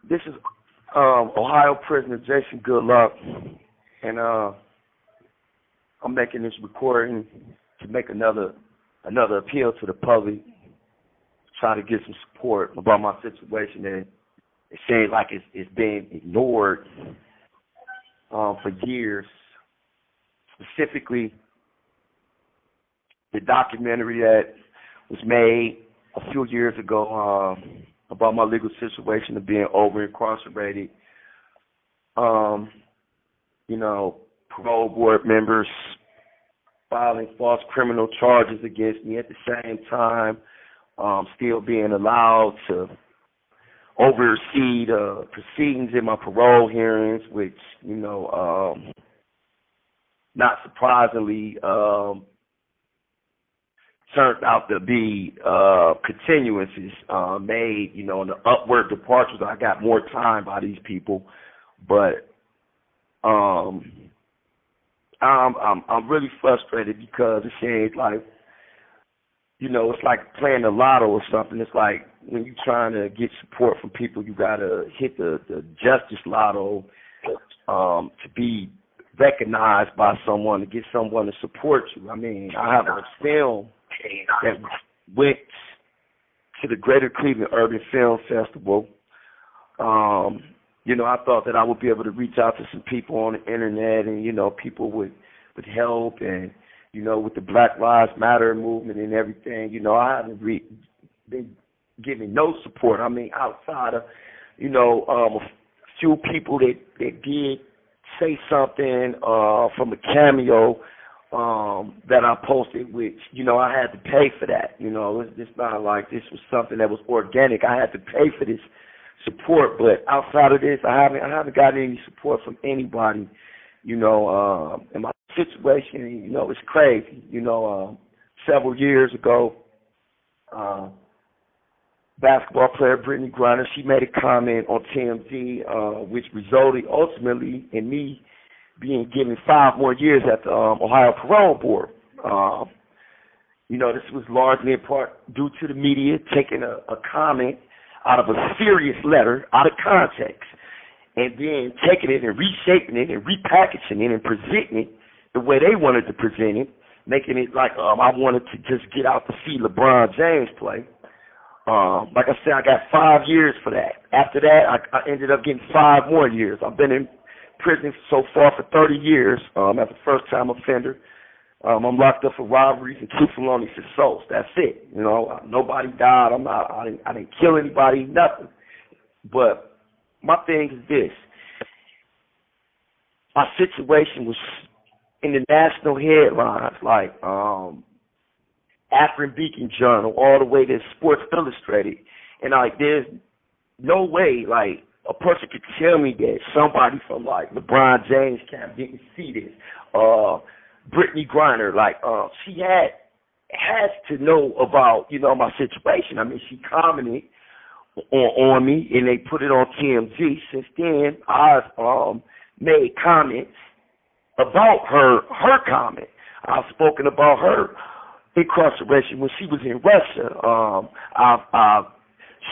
This is Ohio prisoner Jason Goudlock, and I'm making this recording to make another appeal to the public, try to get some support about my situation. And it seems like it's been ignored for years. Specifically, the documentary that was made a few years ago about my legal situation of being over incarcerated. Parole board members filing false criminal charges against me at the same time, still being allowed to oversee the proceedings in my parole hearings, which, not surprisingly, turned out to be continuances made, in the upward departures. I got more time by these people, but I'm really frustrated because it seems like, it's like playing the lotto or something. It's like when you're trying to get support from people, you gotta hit the justice lotto to be recognized by someone, to get someone to support you. I mean, I have a film that went to the Greater Cleveland Urban Film Festival. I thought that I would be able to reach out to some people on the internet, and people would help, and with the Black Lives Matter movement and everything. I haven't been giving no support. I mean, outside of a few people that did say something from a cameo that I posted, which, I had to pay for that. It's not like this was something that was organic. I had to pay for this support, but outside of this, I haven't gotten any support from anybody. And my situation, it's crazy. Several years ago, basketball player Brittany Griner, she made a comment on TMZ, which resulted ultimately in me being given 5 more years at the Ohio Parole Board. This was largely in part due to the media taking a comment out of a serious letter out of context, and then taking it and reshaping it and repackaging it and presenting it the way they wanted to present it, making it like I wanted to just get out to see LeBron James play. Like I said, I got 5 years for that. After that, I ended up getting 5 more years. I've been in prison so far for 30 years as a first-time offender. I'm locked up for robberies and 2 felonious assaults. That's it. Nobody died. I didn't kill anybody, nothing. But my thing is this. My situation was in the national headlines, like Akron Beacon Journal, all the way to Sports Illustrated. And there's no way, a person could tell me that somebody from, LeBron James camp didn't see this. Brittany Griner, she has to know about, my situation. I mean, she commented on me, and they put it on TMZ. Since then, I've made comments about her comment. I've spoken about her incarceration when she was in Russia. I've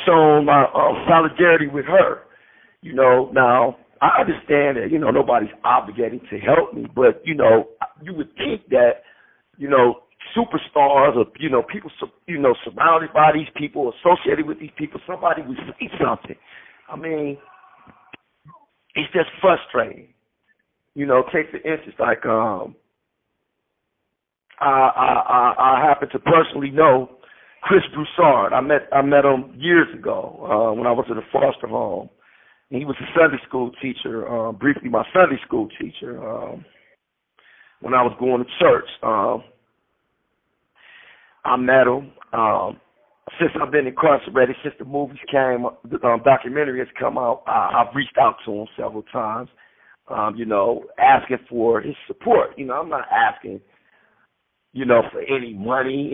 shown my solidarity with her. Now, I understand that, nobody's obligated to help me, but, you would think that, superstars or, people, surrounded by these people, associated with these people, somebody would say something. I mean, it's just frustrating. Take for instance, I happen to personally know Chris Broussard. I met him years ago when I was at a foster home. He was a Sunday school teacher, briefly my Sunday school teacher, when I was going to church. I met him. Since I've been incarcerated, since the movies came, the documentary has come out, I've reached out to him several times, asking for his support. I'm not asking, for any money,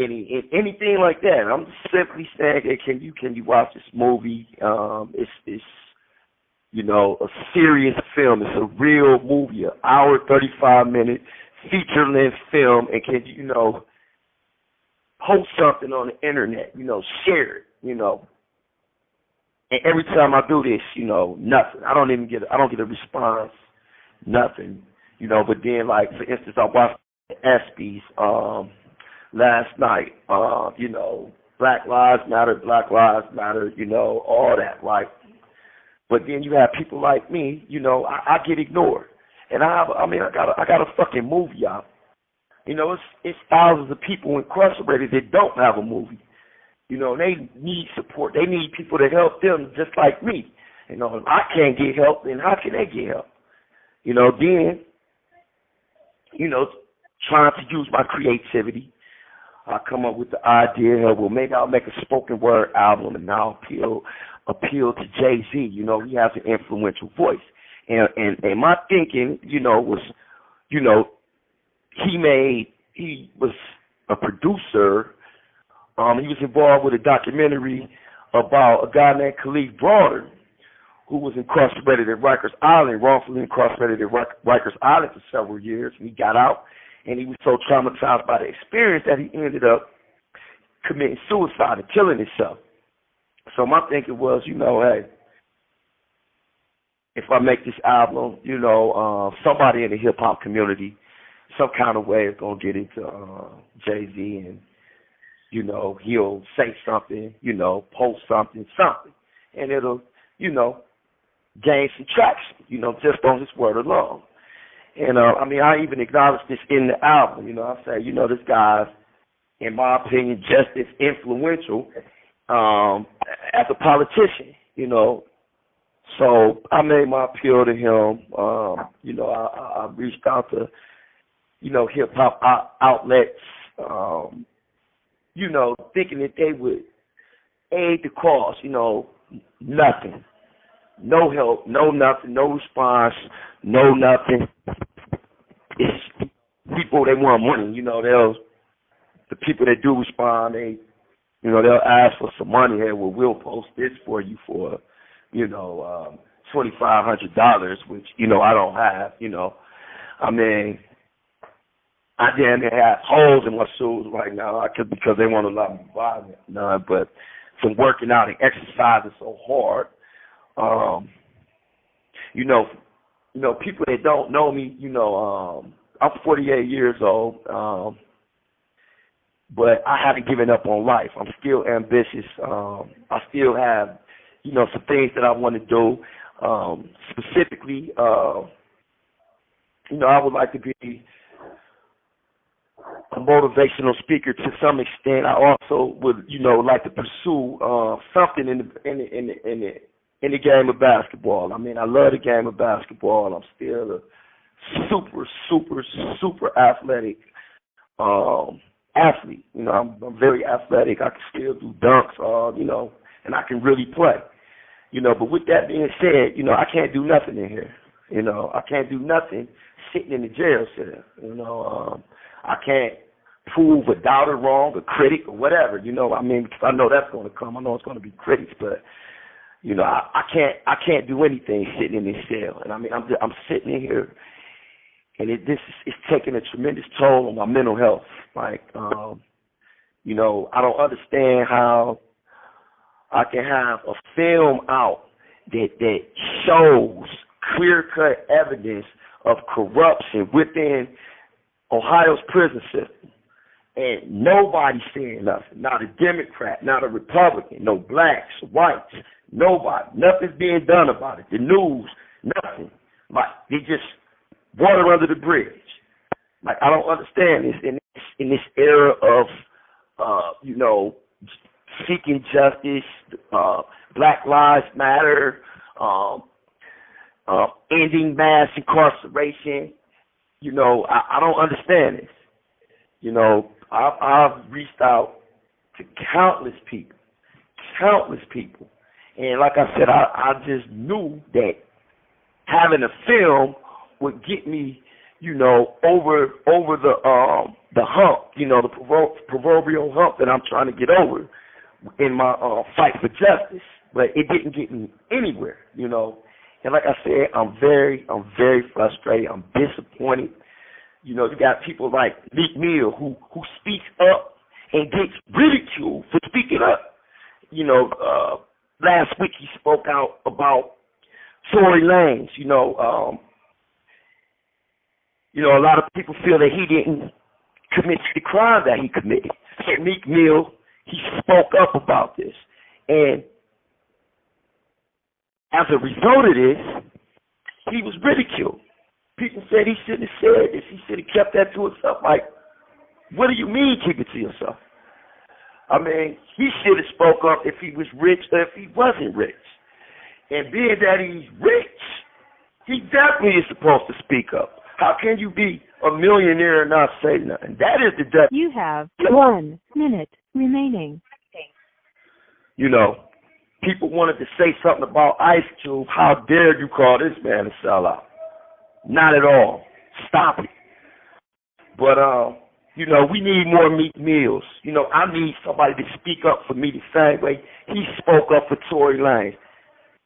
anything like that. I'm simply saying, hey, can you watch this movie? It's a serious film. It's a real movie, an hour, 35-minute feature-length film, and can you, post something on the internet, share it, And every time I do this, nothing. I don't get a response, nothing. But then, like, for instance, I watched the ESPYs last night. Black Lives Matter, all that, right? But then you have people like me, I get ignored. And I got a fucking movie out. It's thousands of people incarcerated that don't have a movie. They need support. They need people to help them just like me. If I can't get help, then how can they get help? Trying to use my creativity, I come up with the idea, well, maybe I'll make a spoken word album and I'll appeal to Jay-Z. He has an influential voice. And my thinking, was, he was a producer. He was involved with a documentary about a guy named Khalif Broder, who was incarcerated at Rikers Island, wrongfully incarcerated at Rikers Island for several years. And he got out, and he was so traumatized by the experience that he ended up committing suicide and killing himself. So my thinking was, hey, if I make this album, somebody in the hip-hop community, some kind of way is going to get into Jay-Z and, he'll say something, post something, and it'll, gain some traction, just on this word alone. And, I even acknowledge this in the album, I say, this guy's, in my opinion, just as influential as a politician, So I made my appeal to him. I reached out to, hip-hop outlets, thinking that they would aid the cause, nothing. No help, no nothing, no response, no nothing. It's people, they want money, the people that do respond, they'll ask for some money. Hey, well, we'll post this for you for, $2,500, which, I don't have, I damn near have holes in my shoes right now because they want to let me buy none, but from working out and exercising so hard, people that don't know me, I'm 48 years old, but I haven't given up on life. I'm still ambitious. I still have, some things that I want to do. Specifically, I would like to be a motivational speaker to some extent. I also would, like to pursue something in the game of basketball. I love the game of basketball. I'm still a super athletic athlete. I'm very athletic. I can still do dunks, and I can really play. But with that being said, I can't do nothing in here. I can't do nothing sitting in the jail cell. I can't prove a doubter wrong, a critic, or whatever. Because I know that's going to come. I know it's going to be critics, but I can't do anything sitting in this cell. And I'm sitting in here, and it's taking a tremendous toll on my mental health. Like, I don't understand how I can have a film out that shows clear-cut evidence of corruption within Ohio's prison system, and nobody's saying nothing. Not a Democrat, not a Republican, no blacks, whites, nobody. Nothing's being done about it. The news, nothing. Like, they just water under the bridge. Like, I don't understand this in this era of, seeking justice, Black Lives Matter, ending mass incarceration. I don't understand this. I've reached out to countless people. And like I said, I just knew that having a film would get me, over the hump, the proverbial hump that I'm trying to get over in my fight for justice. But it didn't get me anywhere, And like I said, I'm very frustrated. I'm disappointed. You got people like Meek Mill who speaks up and gets ridiculed for speaking up. last week he spoke out about Tory Lanez. A lot of people feel that he didn't commit the crime that he committed. So Meek Mill, he spoke up about this. And as a result of this, he was ridiculed. People said he shouldn't have said this. He should have kept that to himself. Like, what do you mean keep it to yourself? I mean, he should have spoke up if he was rich or if he wasn't rich. And being that he's rich, he definitely is supposed to speak up. How can you be a millionaire and not say nothing? That is the death. You have 1 minute remaining. People wanted to say something about Ice Cube. How dare you call this man a sellout? Not at all. Stop it. But, we need more Meek Mills. I need somebody to speak up for me the same way he spoke up for Tory Lanez.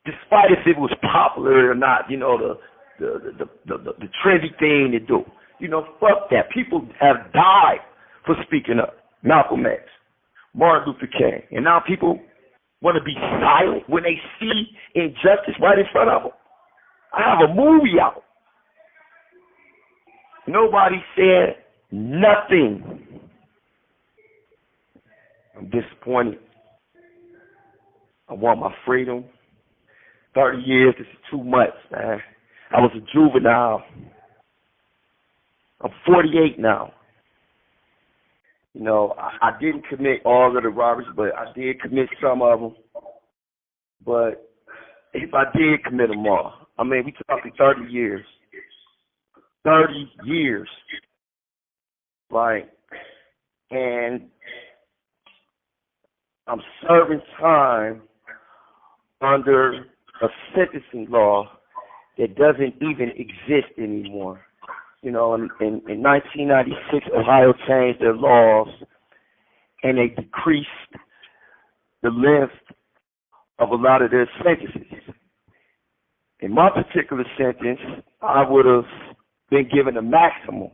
Despite if it was popular or not, the trendy thing to do. Fuck that. People have died for speaking up. Malcolm X, Martin Luther King. And now people want to be silent when they see injustice right in front of them. I have a movie out. Nobody said nothing. I'm disappointed. I want my freedom. 30 years, this is too much, man. I was a juvenile. I'm 48 now. I didn't commit all of the robberies, but I did commit some of them. But if I did commit them all, we talking 30 years. 30 years. And I'm serving time under a sentencing law that doesn't even exist anymore. In 1996, Ohio changed their laws and they decreased the length of a lot of their sentences. In my particular sentence, I would have been given a maximum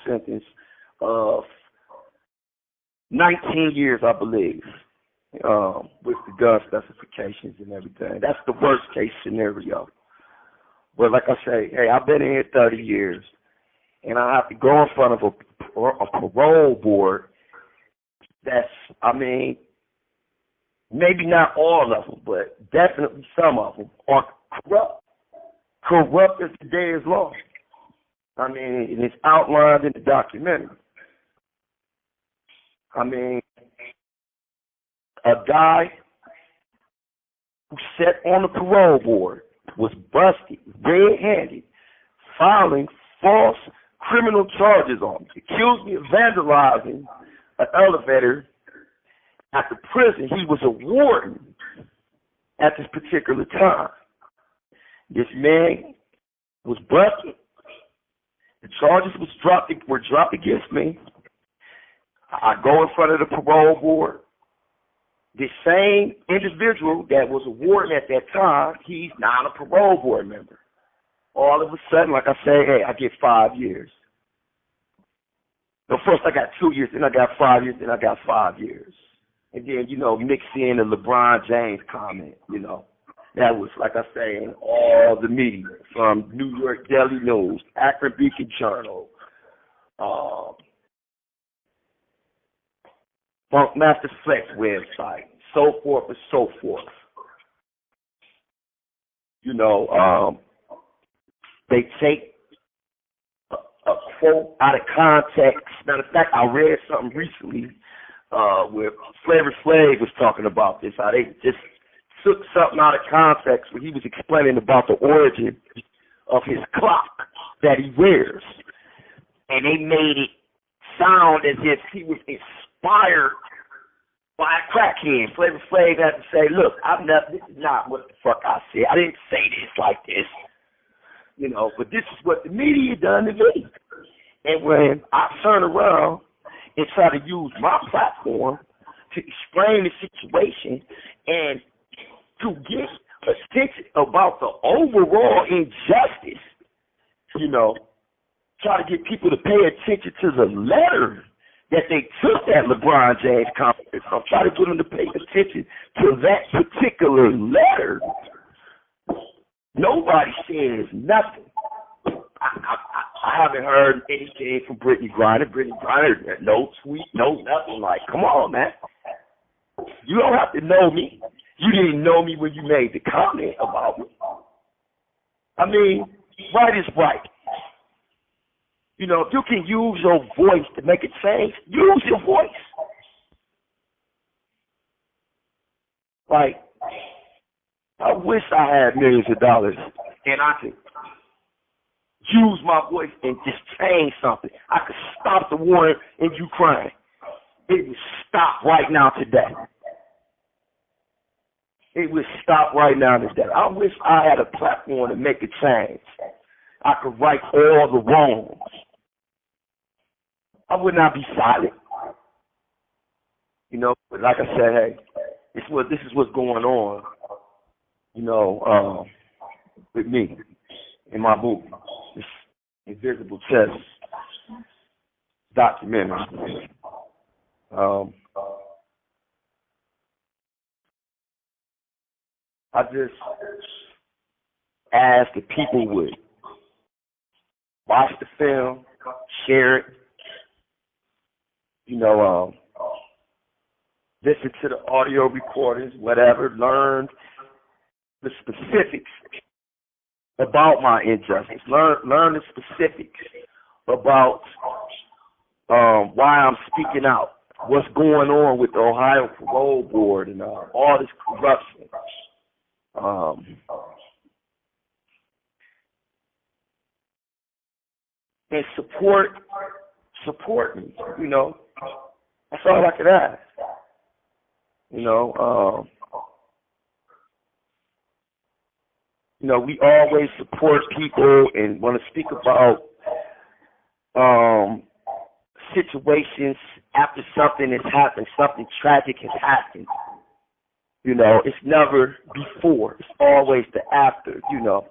sentence of 19 years, I believe, with the gun specifications and everything. That's the worst case scenario. But like I say, hey, I've been in here 30 years, and I have to go in front of a parole board that's, maybe not all of them, but definitely some of them are corrupt. Corrupt as the day is long. And it's outlined in the documentary. A guy who sat on the parole board was busted red-handed, filing false criminal charges on me. Accused me of vandalizing an elevator at the prison. He was a warden at this particular time. This man was busted. The charges were dropped against me. I go in front of the parole board. The same individual that was a warden at that time, he's now a parole board member. All of a sudden, like I say, hey, I get 5 years. No, first I got 2 years, then I got 5 years, then I got 5 years. And then, mix in the LeBron James comment, That was, like I say, in all the media, from New York Daily News, Akron Beacon Journal, Funkmaster Flex website, so forth and so forth. They take a quote out of context. Matter of fact, I read something recently where Flavor Flav was talking about this, how they just took something out of context when he was explaining about the origin of his clock that he wears. And they made it sound as if he was inspired by a crackhead. Flavor Flav had to say, look, this is not what the fuck I said. I didn't say this like this. But this is what the media done to me. And when I turn around and try to use my platform to explain the situation and to get attention about the overall injustice, try to get people to pay attention to the letter that they took that LeBron James comment I'm trying to get them to pay attention to that particular letter. Nobody says nothing. I haven't heard anything from Brittany Griner. Brittany Griner, no tweet, no nothing. Like, come on, man. You don't have to know me. You didn't know me when you made the comment about me. I mean, right is right. You know, if you can use your voice to make a change, use your voice. Like, I wish I had millions of dollars and I could use my voice and just change something. I could stop the war in Ukraine. It would stop right now today. It would stop right now today. I wish I had a platform to make a change. I could right all the wrongs. I would not be silent. You know, but like I said, hey, this is what's going on, you know, with me in my movie, this Invisible Chest documentary. I just ask that people would watch the film, share it, you know, listen to the audio recordings, whatever, learn the specifics about my injustice, learn the specifics about why I'm speaking out, what's going on with the Ohio Parole Board and all this corruption. And support me, you know. That's all I could ask. You know, we always support people and want to speak about situations after something has happened, something tragic has happened. You know, it's never before. It's always the after, you know.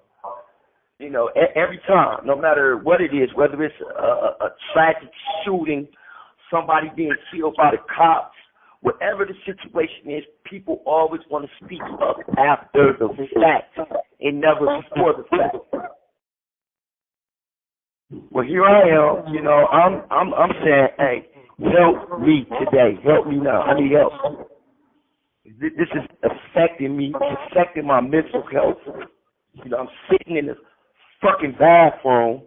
You know, every time, no matter what it is, whether it's a tragic shooting, somebody being killed by the cops, whatever the situation is, people always want to speak up after the fact and never before the fact. Well, here I am, you know, I'm saying, hey, help me today. Help me now. I need help. This is affecting me, affecting my mental health. You know, I'm sitting in this fucking bathroom,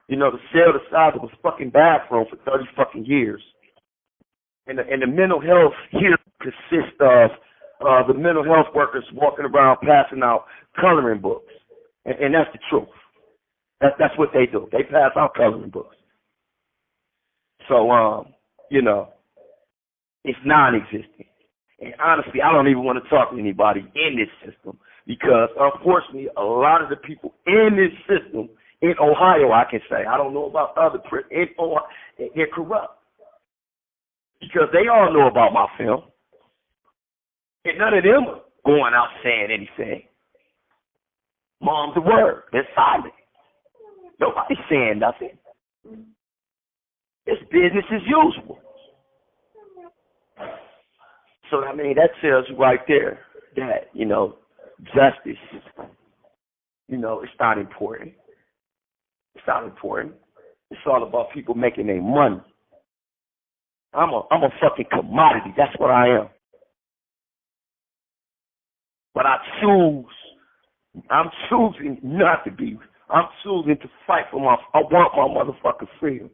you know, the cell the size of a fucking bathroom for 30 fucking years. And the mental health here consists of the mental health workers walking around passing out coloring books. And that's the truth. That's what they do. They pass out coloring books. So, you know, it's non-existent. And honestly, I don't even want to talk to anybody in this system because, unfortunately, a lot of the people in this system, in Ohio, I can say, I don't know about other in Ohio, they're corrupt. Because they all know about my film. And none of them are going out saying anything. Mom's the word. They're silent. Nobody's saying nothing. It's business as usual. So, I mean, that tells you right there that, you know, justice, you know, it's not important. It's not important. It's all about people making their money. I'm a fucking commodity. That's what I am. But I'm choosing not to be. I'm choosing to fight for I want my motherfucking freedom.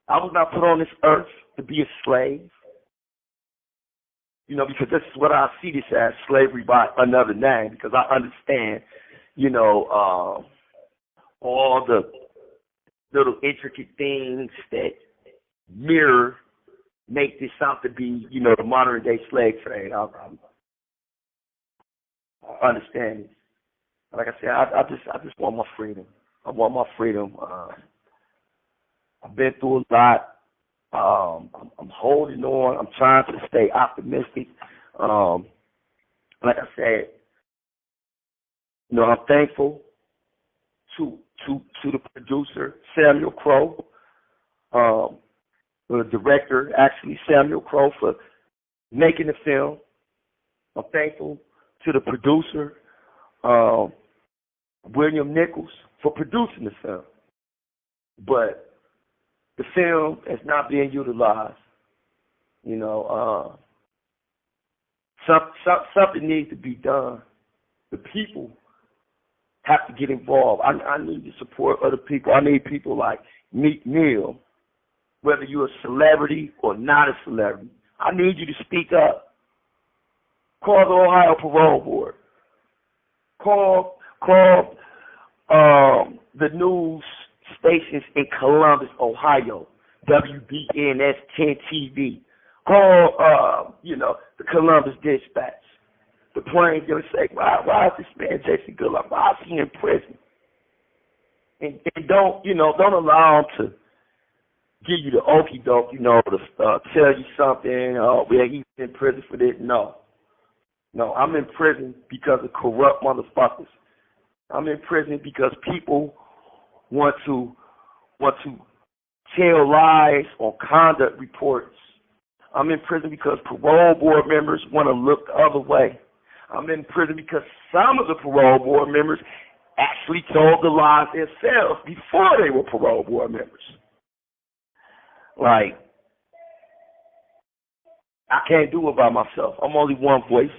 I was not put on this earth to be a slave. You know, because this is what I see this as, slavery by another name, because I understand, you know, all the little intricate things that make this out to be, you know, the modern day slave trade. I understand it. Like I said, I just want my freedom. I want my freedom. I've been through a lot. I'm holding on. I'm trying to stay optimistic. Like I said, you know, I'm thankful to the producer, Samuel Crow. the director, actually Samuel Crowe, for making the film. I'm thankful to the producer, William Nichols, for producing the film. But the film is not being utilized. You know, something needs to be done. The people have to get involved. I need the support of the people. I need people like Meek Mill, whether you're a celebrity or not a celebrity. I need you to speak up. Call the Ohio Parole Board. Call the news stations in Columbus, Ohio, WBNS 10 TV. Call, the Columbus Dispatch. The Plains going to say, why is this man Jason Goudlock? Why is he in prison? And don't allow him to give you the okie doke, to tell you something. Oh, yeah, he's in prison for this. No, I'm in prison because of corrupt motherfuckers. I'm in prison because people want to tell lies on conduct reports. I'm in prison because parole board members want to look the other way. I'm in prison because some of the parole board members actually told the lies themselves before they were parole board members. Like, I can't do it by myself. I'm only one voice.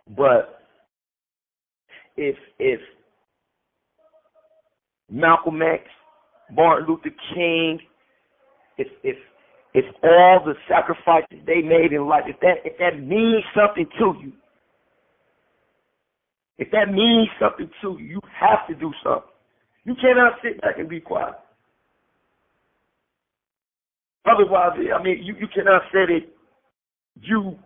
But if Malcolm X, Martin Luther King, if all the sacrifices they made in life, if that means something to you, you have to do something. You cannot sit back and be quiet. Otherwise, you cannot say that you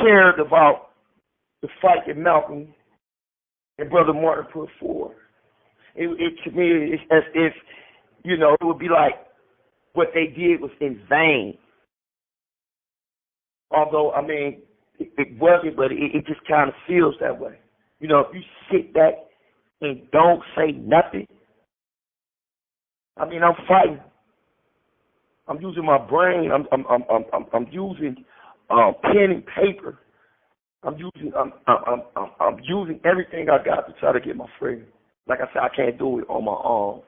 cared about the fight that Malcolm and Brother Martin put forward. To me, it's as if, it would be like what they did was in vain. Although, it wasn't, but it just kind of feels that way. If you sit back and don't say nothing, I'm fighting. I'm using my brain. I'm using pen and paper. I'm using everything I got to try to get my freedom. Like I said, I can't do it on my own.